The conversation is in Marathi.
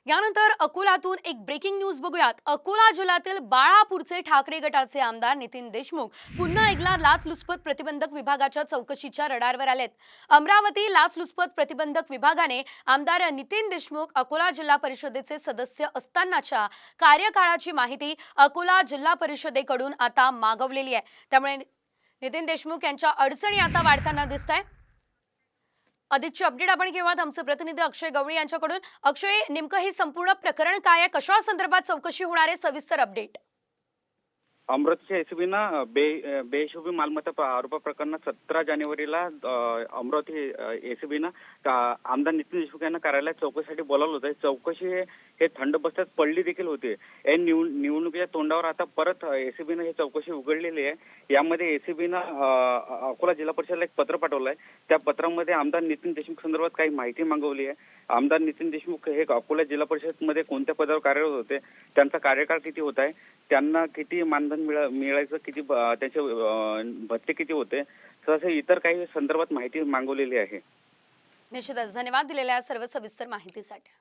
यानंतर अकोलातून एक ब्रेकिंग न्यूज बघूयात। अकोला जिल्ह्यातील बाळापूरचे ठाकरे गटाचे आमदार नितीन देशमुख पुन्हा एकदा लाचलुचपत प्रतिबंधक विभागाच्या चौकशीच्या रडारवर आलेत। अमरावती लाचलुचपत प्रतिबंधक विभागाने आमदार नितीन देशमुख अकोला जिल्हा परिषदेचे सदस्य असतानाच्या कार्यकाळाची माहिती अकोला जिल्हा परिषदेकडून आता मागवलेली आहे। त्यामुळे नितीन देशमुख यांच्या अडचणी आता वाढताना दिसताय। अधिकची अपडेट आपण घेऊयात आमचे प्रतिनिधी अक्षय गवळी यांच्याकडून। अक्षय, नेमकं हे संपूर्ण प्रकरण काय आहे, कशा संदर्भात चौकशी होणार आहे, सविस्तर अपडेट। अमरावतीच्या एसीबीनं बेहिशोबी मालमत्ता आरोप प्रकरणात 17 जानेवारीला अमरावती एसीबीनं आमदार नितीन देशमुख यांना कार्यालयात चौकशीसाठी बोलावलं होतं। चौकशी हे थंड बसल्यात पडली देखील होती। या निवडणुकीच्या तोंडावर आता परत एसीबीनं ही चौकशी उघडलेली आहे। यामध्ये एसीबीनं अकोला जिल्हा परिषदेला एक पत्र पाठवलं आहे। त्या पत्रामध्ये आमदार नितीन देशमुख संदर्भात काही माहिती मागवली आहे। आमदार नितीन देशमुख हे अकोला जिल्हा परिषदमध्ये कोणत्या पदावर कार्यरत होते, त्यांचा कार्यकाळ किती होत आहे, त्यांना किती मानधन मिळायचं, किती त्याचे भत्ते किती होते, तसे इतर काही संदर्भात माहिती मागवलेली आहे। निश्चितच धन्यवाद दिलेल्या सर्व सविस्तर माहितीसाठी।